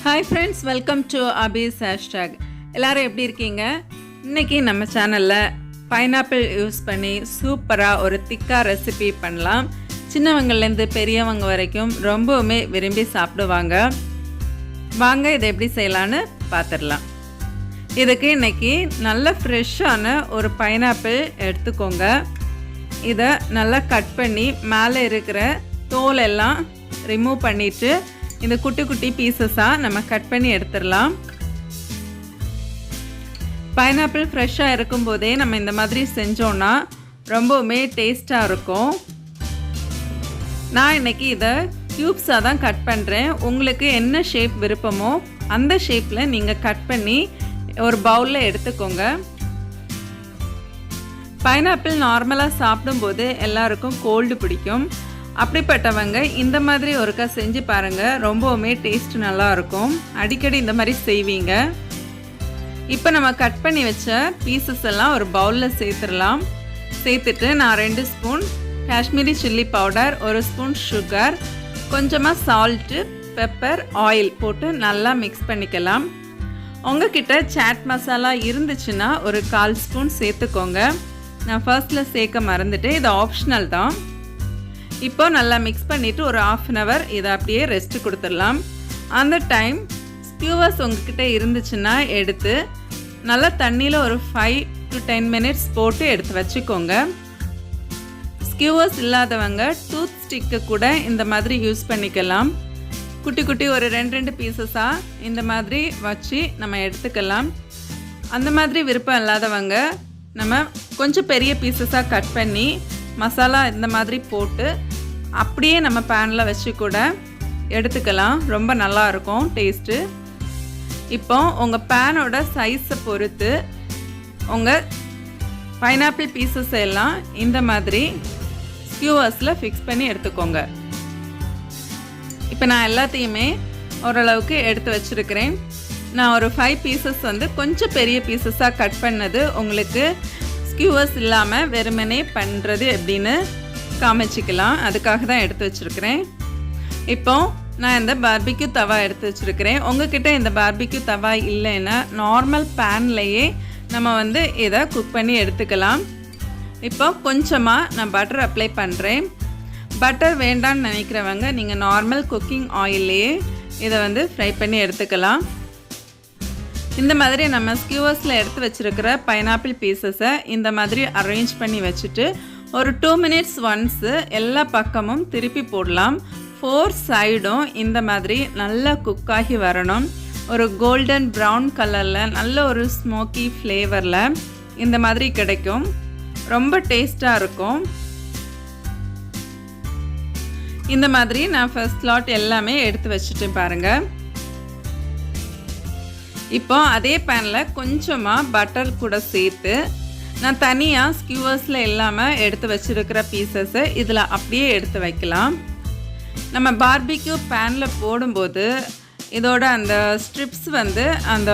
Hi friends, welcome to Abhi's hashtag. எல்லாரும் எப்படி இருக்கீங்க? இன்னைக்கு நம்ம சேனல்ல பைனாப்பிள் யூஸ் பண்ணி சூப்பரா ஒரு திக்கா ரெசிபி பண்ணலாம். சின்னவங்கள்ல இருந்து பெரியவங்க வரைக்கும் ரொம்பவே விரும்பி சாப்பிடுவாங்க. வாங்க இதை எப்படி செய்யலாம்னு பார்த்திடலாம். இதுக்கு இன்னைக்கு நல்ல ஃப்ரெஷ்ஷான ஒரு பைனாப்பிள் எடுத்துக்கோங்க. இதை நல்லா கட் பண்ணி மேலே இருக்கிற தோல் எல்லாம் ரிமூவ் பண்ணிட்டு இந்த குட்டி குட்டி பீசஸாக நம்ம கட் பண்ணி எடுத்துடலாம். பைனாப்பிள் ஃப்ரெஷ்ஷாக இருக்கும்போதே நம்ம இந்த மாதிரி செஞ்சோன்னா ரொம்பவுமே டேஸ்ட்டாக இருக்கும். நான் இன்றைக்கி இதை க்யூப்ஸாக தான் கட் பண்ணுறேன். உங்களுக்கு என்ன ஷேப் விருப்பமோ அந்த ஷேப்பில் நீங்கள் கட் பண்ணி ஒரு பவுலில் எடுத்துக்கோங்க. பைனாப்பிள் நார்மலாக சாப்பிடும்போது எல்லாருக்கும் கோல்டு பிடிக்கும். அப்படிப்பட்டவங்க இந்த மாதிரி ஒருக்கா செஞ்சு பாருங்கள், ரொம்பவுமே டேஸ்ட் நல்லாயிருக்கும். அடிக்கடி இந்த மாதிரி செய்வீங்க. இப்போ நம்ம கட் பண்ணி வச்ச பீசஸ் எல்லாம் ஒரு பவுலில் சேர்த்துடலாம். சேர்த்துட்டு நான் 2 spoon Kashmiri chilli powder, 1 spoon sugar, கொஞ்சமாக சால்ட்டு, பெப்பர், ஆயில் போட்டு நல்லா மிக்ஸ் பண்ணிக்கலாம். உங்ககிட்ட சாட் மசாலா இருந்துச்சுன்னா ஒரு 1/4 ஸ்பூன் சேர்த்துக்கோங்க. நான் ஃபர்ஸ்ட்டில் சேர்க்க மறந்துட்டேன், இது ஆப்ஷனல் தான். இப்போ நல்லா மிக்ஸ் பண்ணிவிட்டு ஒரு 1/2 hour இதை அப்படியே ரெஸ்ட்டு கொடுத்துடலாம். அந்த டைம் ஸ்கியூவர்ஸ் உங்ககிட்ட இருந்துச்சுன்னா எடுத்து நல்லா தண்ணியில் ஒரு 5 to 10 minutes போட்டு எடுத்து வச்சுக்கோங்க. ஸ்கியூவர்ஸ் இல்லாதவங்க டூத் ஸ்டிக்கு கூட இந்த மாதிரி யூஸ் பண்ணிக்கலாம். குட்டி குட்டி ஒரு 2 பீசஸாக இந்த மாதிரி வச்சு நம்ம எடுத்துக்கலாம். அந்த மாதிரி விருப்பம் இல்லாதவங்க நம்ம கொஞ்சம் பெரிய பீசஸாக கட் பண்ணி மசாலா இந்த மாதிரி போட்டு அப்படியே நம்ம பேனில் வச்சு கூட எடுத்துக்கலாம். ரொம்ப நல்லாயிருக்கும் டேஸ்ட்டு. இப்போ உங்கள் பேனோட சைஸை பொறுத்து உங்கள் பைனாப்பிள் பீசஸ் எல்லாம் இந்த மாதிரி ஸ்கியூவர்ஸில் ஃபிக்ஸ் பண்ணி எடுத்துக்கோங்க. இப்போ நான் எல்லாத்தையுமே ஓரளவுக்கு எடுத்து வச்சுருக்கிறேன். நான் ஒரு 5 பீசஸ் கொஞ்சம் பெரிய பீசஸாக கட் பண்ணது உங்களுக்கு ஸ்கியூவர்ஸ் இல்லாமல் வெறுமனே பண்ணுறது எப்படின்னு காமிச்சிக்கலாம். அதுக்காக தான் எடுத்து வச்சுருக்கிறேன். இப்போ நான் இந்த பார்பிக்யூ தவா எடுத்து வச்சுருக்கிறேன். உங்ககிட்ட இந்த பார்பிக்யூ தவா இல்லைன்னா நார்மல் பேன்லேயே நம்ம இதை குக் பண்ணி எடுத்துக்கலாம். இப்போ கொஞ்சமாக நான் பட்டர் அப்ளை பண்ணுறேன். பட்டர் வேண்டான்னு நினைக்கிறவங்க நீங்கள் நார்மல் குக்கிங் ஆயில்லையே இதை ஃப்ரை பண்ணி எடுத்துக்கலாம். இந்த மாதிரி நம்ம ஸ்கியூவர்ஸில் எடுத்து வச்சுருக்கிற பைனாப்பிள் பீசஸை இந்த மாதிரி அரேஞ்ச் பண்ணி வச்சுட்டு ஒரு 2 minutes ஒன்ஸு எல்லா பக்கமும் திருப்பி போடலாம். 4 சைடும் இந்த மாதிரி நல்லா குக்காகி வரணும். ஒரு கோல்டன் ப்ரௌன் கலரில் நல்ல ஒரு ஸ்மோக்கி ஃப்ளேவரில் இந்த மாதிரி கிடைக்கும். ரொம்ப டேஸ்ட்டாக இருக்கும். இந்த மாதிரி நான் ஃபர்ஸ்ட் லாட் எல்லாமே எடுத்து வச்சுட்டு பாருங்கள். இப்போ அதே பேனில் கொஞ்சமாக பட்டர் கூட சேர்த்து நான் தனியாக ஸ்கியூவர்ஸில் இல்லாமல் எடுத்து வச்சுருக்கிற பீசஸை இதில் அப்படியே எடுத்து வைக்கலாம். நம்ம பார்பிக்யூ பேனில் போடும்போது இதோட அந்த ஸ்ட்ரிப்ஸ் அந்த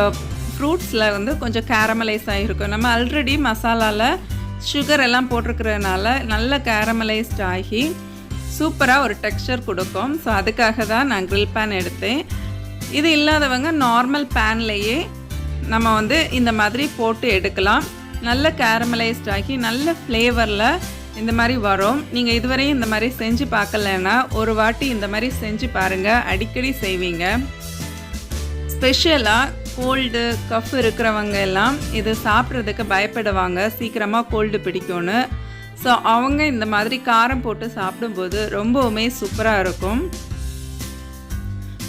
ஃப்ரூட்ஸில் கொஞ்சம் கேரமலைஸ் ஆகிருக்கும். நம்ம ஆல்ரெடி மசாலாவில் சுகர் எல்லாம் போட்டிருக்கிறதுனால நல்ல கேரமலைஸ்ட் ஆகி சூப்பராக ஒரு டெக்ஸ்சர் கொடுக்கும். ஸோ அதுக்காக தான் நான் க்ரில் பேன் எடுத்தேன். இது இல்லாதவங்க நார்மல் பேன்லேயே நம்ம இந்த மாதிரி போட்டு எடுக்கலாம். நல்ல கேரமலைஸ்ட் ஆகி நல்ல ஃப்ளேவரில் இந்த மாதிரி வரும். நீங்கள் இதுவரையும் இந்த மாதிரி செஞ்சு பார்க்கலன்னா ஒரு வாட்டி இந்த மாதிரி செஞ்சு பாருங்கள், அடிக்கடி செய்வீங்க. ஸ்பெஷலாக கோல்டு கஃப் இருக்கிறவங்க எல்லாம் இது சாப்பிட்றதுக்கு பயப்படுவாங்க, சீக்கிரமாக கோல்டு பிடிக்கும்னு. ஸோ அவங்க இந்த மாதிரி காரம் போட்டு சாப்பிடும்போது ரொம்பவுமே சூப்பராக இருக்கும்.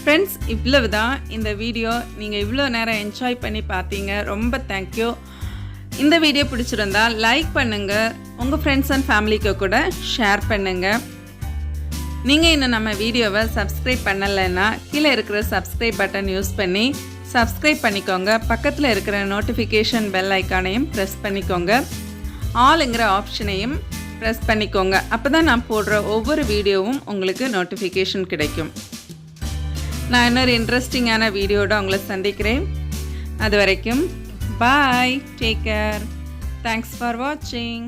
ஃப்ரெண்ட்ஸ், இவ்வளவு தான் இந்த வீடியோ. நீங்கள் இவ்வளோ நேரம் என்ஜாய் பண்ணி பார்த்தீங்க, ரொம்ப தேங்க்யூ. இந்த வீடியோ பிடிச்சிருந்தா லைக் பண்ணுங்கள், உங்கள் ஃப்ரெண்ட்ஸ் அண்ட் ஃபேமிலிக்கு கூட ஷேர் பண்ணுங்கள். நீங்கள் இன்னும் நம்ம வீடியோவை சப்ஸ்கிரைப் பண்ணலைன்னா கீழே இருக்கிற சப்ஸ்கிரைப் பட்டன் யூஸ் பண்ணி சப்ஸ்கிரைப் பண்ணிக்கோங்க. பக்கத்தில் இருக்கிற நோட்டிஃபிகேஷன் பெல் ஐக்கானையும் ப்ரெஸ் பண்ணிக்கோங்க. ஆளுங்கிற ஆப்ஷனையும் ப்ரெஸ் பண்ணிக்கோங்க. அப்போ தான் நான் போடுற ஒவ்வொரு வீடியோவும் உங்களுக்கு நோட்டிஃபிகேஷன் கிடைக்கும். நான் இன்னொரு இன்ட்ரெஸ்டிங்கான வீடியோட உங்களை சந்திக்கிறேன். அது வரைக்கும் பாய், டேக் கேர், தேங்க்ஸ் ஃபார் வாட்சிங்.